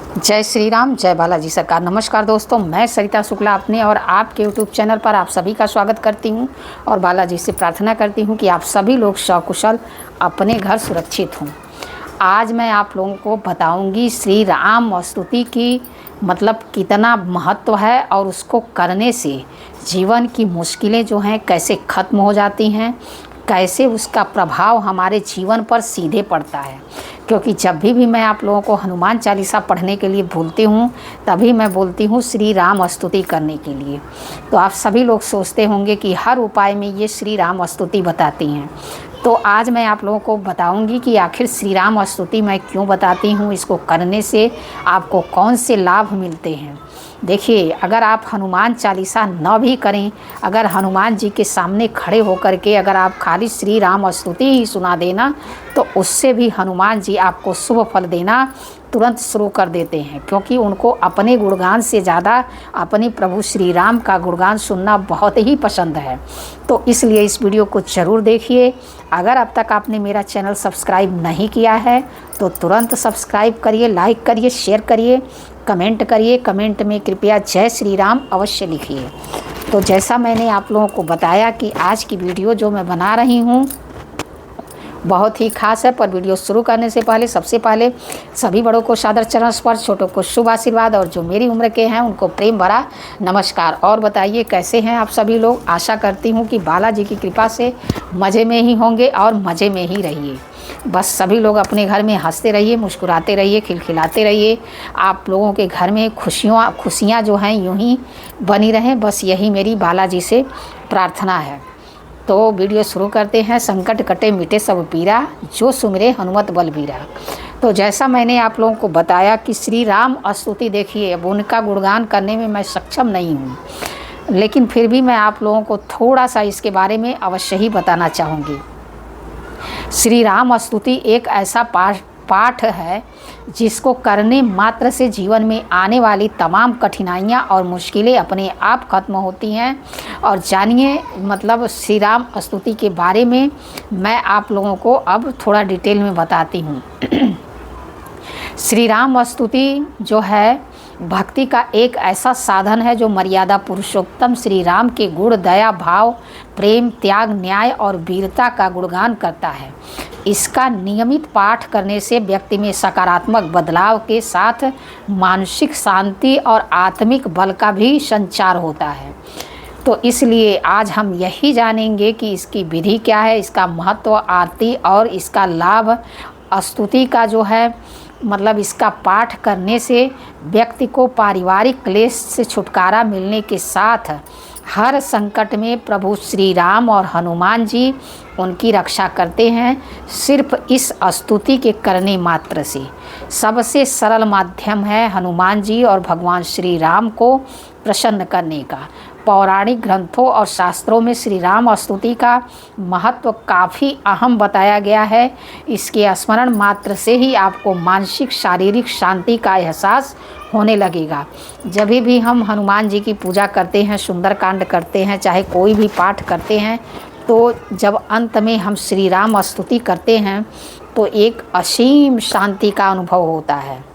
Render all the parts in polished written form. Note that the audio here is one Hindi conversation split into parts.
जय श्री राम, जय बालाजी सरकार। नमस्कार दोस्तों, मैं सरिता शुक्ला अपने और आपके यूट्यूब चैनल पर आप सभी का स्वागत करती हूं और बालाजी से प्रार्थना करती हूं कि आप सभी लोग सकुशल अपने घर सुरक्षित हों। आज मैं आप लोगों को बताऊंगी श्री राम स्तुति की मतलब कितना महत्व है और उसको करने से जीवन की मुश्किलें जो हैं कैसे ख़त्म हो जाती हैं, कैसे उसका प्रभाव हमारे जीवन पर सीधे पड़ता है। क्योंकि जब भी मैं आप लोगों को हनुमान चालीसा पढ़ने के लिए बोलती हूँ तभी मैं बोलती हूँ श्री राम स्तुति करने के लिए। तो आप सभी लोग सोचते होंगे कि हर उपाय में ये श्री राम स्तुति बताती हैं। तो आज मैं आप लोगों को बताऊंगी कि आखिर श्री राम स्तुति मैं क्यों बताती हूँ, इसको करने से आपको कौन से लाभ मिलते हैं। देखिए, अगर आप हनुमान चालीसा न भी करें, अगर हनुमान जी के सामने खड़े होकर के अगर आप खाली श्री राम स्तुति ही सुना देना तो उससे भी हनुमान जी आपको शुभ फल देना तुरंत शुरू कर देते हैं। क्योंकि उनको अपने गुणगान से ज़्यादा अपने प्रभु श्री राम का गुणगान सुनना बहुत ही पसंद है। तो इसलिए इस वीडियो को ज़रूर देखिए। अगर अब तक आपने मेरा चैनल सब्सक्राइब नहीं किया है तो तुरंत सब्सक्राइब करिए, लाइक करिए, शेयर करिए, कमेंट करिए। कमेंट में कृपया जय श्री राम अवश्य लिखिए। तो जैसा मैंने आप लोगों को बताया कि आज की वीडियो जो मैं बना रही हूँ बहुत ही खास है। पर वीडियो शुरू करने से पहले सबसे पहले सभी बड़ों को सादर चरण स्पर्श, छोटों को शुभ आशीर्वाद और जो मेरी उम्र के हैं उनको प्रेम भरा नमस्कार। और बताइए कैसे हैं आप सभी लोग। आशा करती हूँ कि बालाजी की कृपा से मज़े में ही होंगे और मज़े में ही रहिए। बस सभी लोग अपने घर में हंसते रहिए, मुस्कुराते रहिए, खिलखिलाते रहिए। आप लोगों के घर में खुशियाँ जो हैं यूँ ही बनी रहें, बस यही मेरी बालाजी से प्रार्थना है। तो वीडियो शुरू करते हैं। संकट कटे मिटे सब पीरा, जो सुमिरे हनुमत बलबीरा। तो जैसा मैंने आप लोगों को बताया कि श्री राम स्तुति, देखिए अब उनका गुणगान करने में मैं सक्षम नहीं हूँ, लेकिन फिर भी मैं आप लोगों को थोड़ा सा इसके बारे में अवश्य ही बताना चाहूँगी। श्री राम स्तुति एक ऐसा पाठ है जिसको करने मात्र से जीवन में आने वाली तमाम कठिनाइयाँ और मुश्किलें अपने आप खत्म होती हैं। और जानिए मतलब श्री राम स्तुति के बारे में मैं आप लोगों को अब थोड़ा डिटेल में बताती हूँ। श्री राम स्तुति जो है भक्ति का एक ऐसा साधन है जो मर्यादा पुरुषोत्तम श्री राम के गुण, दया, भाव, प्रेम, त्याग, न्याय और वीरता का गुणगान करता है। इसका नियमित पाठ करने से व्यक्ति में सकारात्मक बदलाव के साथ मानसिक शांति और आत्मिक बल का भी संचार होता है। तो इसलिए आज हम यही जानेंगे कि इसकी विधि क्या है, इसका महत्व, आरती और इसका लाभ। स्तुति का जो है मतलब इसका पाठ करने से व्यक्ति को पारिवारिक क्लेश से छुटकारा मिलने के साथ हर संकट में प्रभु श्री राम और हनुमान जी उनकी रक्षा करते हैं। सिर्फ इस स्तुति के करने मात्र से सबसे सरल माध्यम है हनुमान जी और भगवान श्री राम को प्रसन्न करने का। पौराणिक ग्रंथों और शास्त्रों में श्री राम स्तुति का महत्व काफ़ी अहम बताया गया है। इसके स्मरण मात्र से ही आपको मानसिक शारीरिक शांति का एहसास होने लगेगा। जब भी हम हनुमान जी की पूजा करते हैं, सुंदरकांड करते हैं, चाहे कोई भी पाठ करते हैं, तो जब अंत में हम श्री राम स्तुति करते हैं तो एक असीम शांति का अनुभव होता है।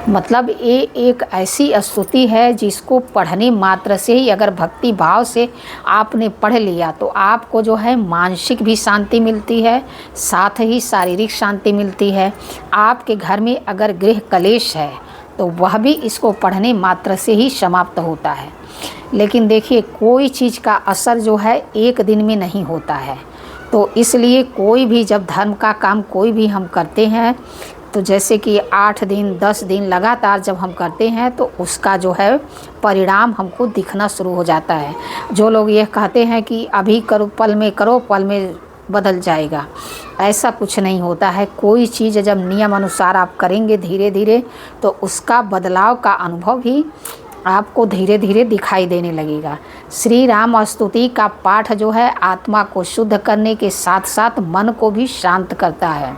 मतलब ये एक ऐसी स्तुति है जिसको पढ़ने मात्र से ही अगर भक्ति भाव से आपने पढ़ लिया तो आपको जो है मानसिक भी शांति मिलती है, साथ ही शारीरिक शांति मिलती है। आपके घर में अगर गृह कलेश है तो वह भी इसको पढ़ने मात्र से ही समाप्त होता है। लेकिन देखिए, कोई चीज़ का असर जो है एक दिन में नहीं होता है। तो इसलिए कोई भी जब धर्म का काम कोई भी हम करते हैं तो जैसे कि 8 दिन 10 दिन लगातार जब हम करते हैं तो उसका जो है परिणाम हमको दिखना शुरू हो जाता है। जो लोग ये कहते हैं कि अभी करो, पल में करो, पल में बदल जाएगा, ऐसा कुछ नहीं होता है। कोई चीज़ जब नियम अनुसार आप करेंगे धीरे धीरे तो उसका बदलाव का अनुभव भी आपको धीरे धीरे दिखाई देने लगेगा। श्री राम स्तुति का पाठ जो है आत्मा को शुद्ध करने के साथ साथ मन को भी शांत करता है।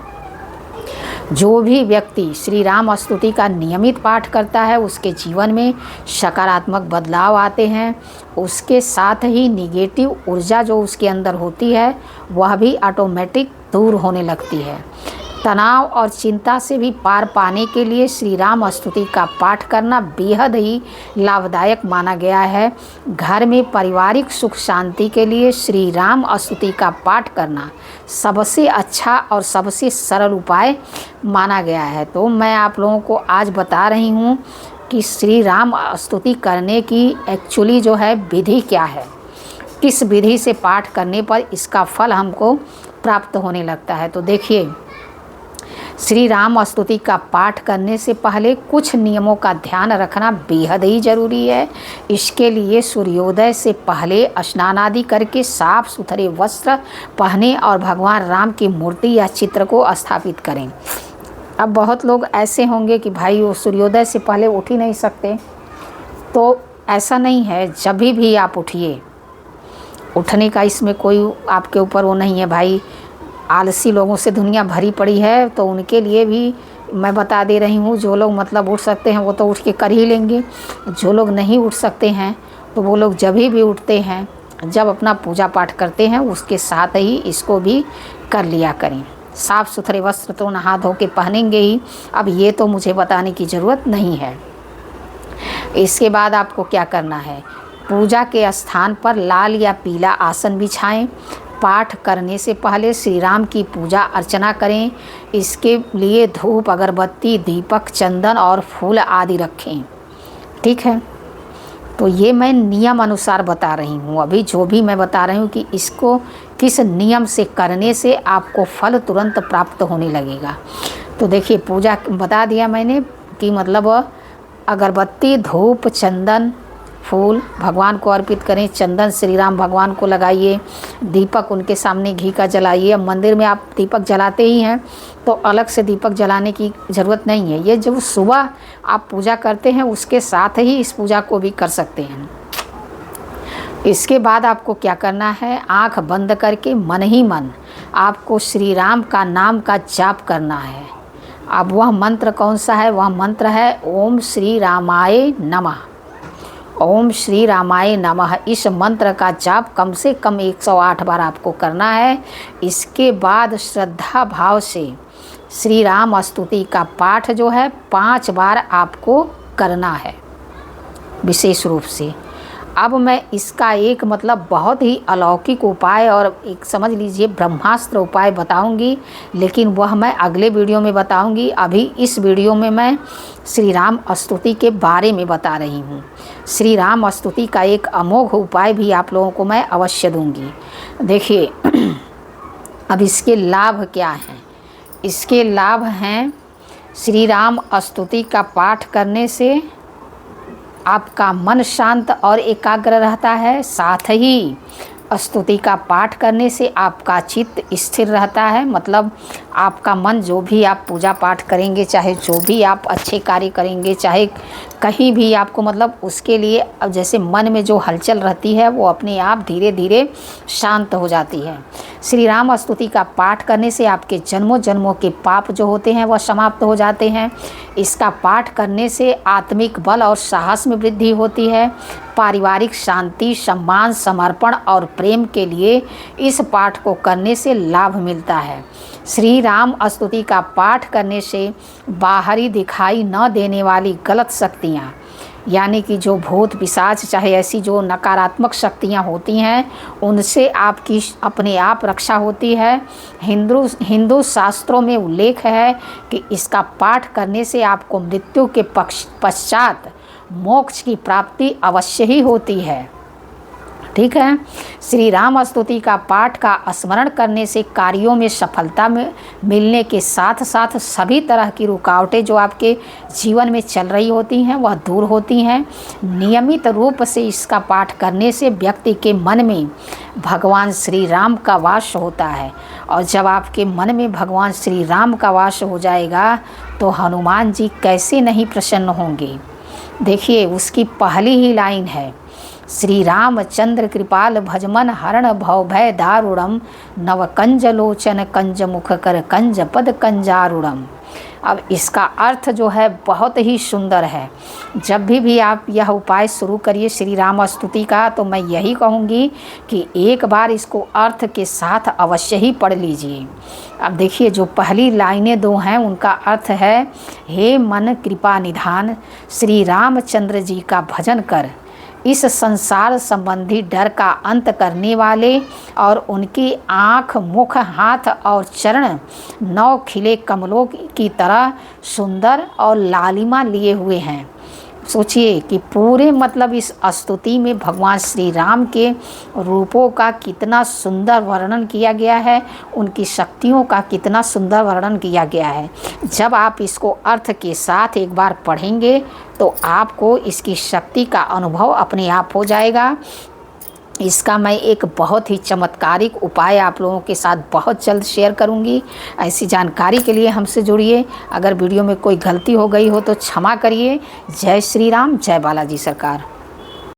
जो भी व्यक्ति श्री राम स्तुति का नियमित पाठ करता है उसके जीवन में सकारात्मक बदलाव आते हैं। उसके साथ ही निगेटिव ऊर्जा जो उसके अंदर होती है वह भी ऑटोमेटिक दूर होने लगती है। तनाव और चिंता से भी पार पाने के लिए श्री राम स्तुति का पाठ करना बेहद ही लाभदायक माना गया है। घर में पारिवारिक सुख शांति के लिए श्री राम स्तुति का पाठ करना सबसे अच्छा और सबसे सरल उपाय माना गया है। तो मैं आप लोगों को आज बता रही हूँ कि श्री राम स्तुति करने की एक्चुअली जो है विधि क्या है, किस विधि से पाठ करने पर इसका फल हमको प्राप्त होने लगता है। तो देखिए, श्री राम स्तुति का पाठ करने से पहले कुछ नियमों का ध्यान रखना बेहद ही ज़रूरी है। इसके लिए सूर्योदय से पहले स्नान आदि करके साफ सुथरे वस्त्र पहने और भगवान राम की मूर्ति या चित्र को स्थापित करें। अब बहुत लोग ऐसे होंगे कि भाई वो सूर्योदय से पहले उठ ही नहीं सकते, तो ऐसा नहीं है। जब भी आप उठिए, उठने का इसमें कोई आपके ऊपर वो नहीं है भाई। आलसी लोगों से दुनिया भरी पड़ी है, तो उनके लिए भी मैं बता दे रही हूँ। जो लोग मतलब उठ सकते हैं वो तो उठ के कर ही लेंगे, जो लोग नहीं उठ सकते हैं तो वो लोग जब भी उठते हैं, जब अपना पूजा पाठ करते हैं, उसके साथ ही इसको भी कर लिया करें। साफ़ सुथरे वस्त्र तो नहा धो के पहनेंगे ही, अब ये तो मुझे बताने की ज़रूरत नहीं है। इसके बाद आपको क्या करना है, पूजा के स्थान पर लाल या पीला आसन बिछाएं। पाठ करने से पहले श्री राम की पूजा अर्चना करें। इसके लिए धूप, अगरबत्ती, दीपक, चंदन और फूल आदि रखें। ठीक है, तो ये मैं नियम अनुसार बता रही हूँ। अभी जो भी मैं बता रही हूँ कि इसको किस नियम से करने से आपको फल तुरंत प्राप्त होने लगेगा। तो देखिए, पूजा बता दिया मैंने कि मतलब अगरबत्ती, धूप, चंदन, फूल भगवान को अर्पित करें। चंदन श्री राम भगवान को लगाइए, दीपक उनके सामने घी का जलाइए। अब मंदिर में आप दीपक जलाते ही हैं तो अलग से दीपक जलाने की ज़रूरत नहीं है। ये जब सुबह आप पूजा करते हैं उसके साथ ही इस पूजा को भी कर सकते हैं। इसके बाद आपको क्या करना है, आँख बंद करके मन ही मन आपको श्री राम का नाम का जाप करना है। अब वह मंत्र कौन सा है, वह मंत्र है ओम श्री रामाय नमः। ओम श्री रामाय नमः, इस मंत्र का जाप कम से कम 108 बार आपको करना है। इसके बाद श्रद्धा भाव से श्री राम स्तुति का पाठ जो है 5 बार आपको करना है विशेष रूप से। अब मैं इसका एक मतलब बहुत ही अलौकिक उपाय और एक समझ लीजिए ब्रह्मास्त्र उपाय बताऊंगी, लेकिन वह मैं अगले वीडियो में बताऊंगी। अभी इस वीडियो में मैं श्री राम स्तुति के बारे में बता रही हूँ। श्री राम स्तुति का एक अमोघ उपाय भी आप लोगों को मैं अवश्य दूंगी। देखिए, अब इसके लाभ क्या हैं। इसके लाभ हैं, श्री राम स्तुति का पाठ करने से आपका मन शांत और एकाग्र रहता है। साथ ही स्तुति का पाठ करने से आपका चित्त स्थिर रहता है। मतलब आपका मन, जो भी आप पूजा पाठ करेंगे, चाहे जो भी आप अच्छे कार्य करेंगे, चाहे कहीं भी आपको मतलब उसके लिए अब जैसे मन में जो हलचल रहती है वो अपने आप धीरे धीरे शांत हो जाती है। श्री राम स्तुति का पाठ करने से आपके जन्मों जन्मों के पाप जो होते हैं वह समाप्त हो जाते हैं। इसका पाठ करने से आत्मिक बल और साहस में वृद्धि होती है। पारिवारिक शांति, सम्मान, समर्पण और प्रेम के लिए इस पाठ को करने से लाभ मिलता है। श्री राम स्तुति का पाठ करने से बाहरी दिखाई न देने वाली गलत शक्तियाँ, यानी कि जो भूत पिशाच, चाहे ऐसी जो नकारात्मक शक्तियाँ होती हैं, उनसे आपकी अपने आप रक्षा होती है। हिंदू शास्त्रों में उल्लेख है कि इसका पाठ करने से आपको मृत्यु के पश्चात मोक्ष की प्राप्ति अवश्य ही होती है। ठीक है, श्री राम स्तुति का पाठ का स्मरण करने से कार्यों में सफलता में मिलने के साथ साथ सभी तरह की रुकावटें जो आपके जीवन में चल रही होती हैं वह दूर होती हैं। नियमित रूप से इसका पाठ करने से व्यक्ति के मन में भगवान श्री राम का वास होता है, और जब आपके मन में भगवान श्री राम का वास हो जाएगा तो हनुमान जी कैसे नहीं प्रसन्न होंगे। देखिए, उसकी पहली ही लाइन है, श्री रामचंद्र कृपाल भजमन हरण भव भय दारुणम नव कंज लोचन कंज मुख कर कंज पद कंजारुणम। अब इसका अर्थ जो है बहुत ही सुंदर है। जब भी आप यह उपाय शुरू करिए श्री राम स्तुति का, तो मैं यही कहूँगी कि एक बार इसको अर्थ के साथ अवश्य ही पढ़ लीजिए। अब देखिए, जो पहली लाइनें दो हैं उनका अर्थ है, हे मन कृपा निधान श्री रामचंद्र जी का भजन कर, इस संसार संबंधी डर का अंत करने वाले, और उनकी आँख मुख हाथ और चरण 9 खिले कमलों की तरह सुंदर और लालिमा लिए हुए हैं। सोचिए कि पूरे मतलब इस स्तुति में भगवान श्री राम के रूपों का कितना सुंदर वर्णन किया गया है, उनकी शक्तियों का कितना सुंदर वर्णन किया गया है। जब आप इसको अर्थ के साथ एक बार पढ़ेंगे तो आपको इसकी शक्ति का अनुभव अपने आप हो जाएगा। इसका मैं एक बहुत ही चमत्कारिक उपाय आप लोगों के साथ बहुत जल्द शेयर करूंगी। ऐसी जानकारी के लिए हमसे जुड़िए। अगर वीडियो में कोई गलती हो गई हो तो क्षमा करिए। जय श्री राम, जय बालाजी सरकार।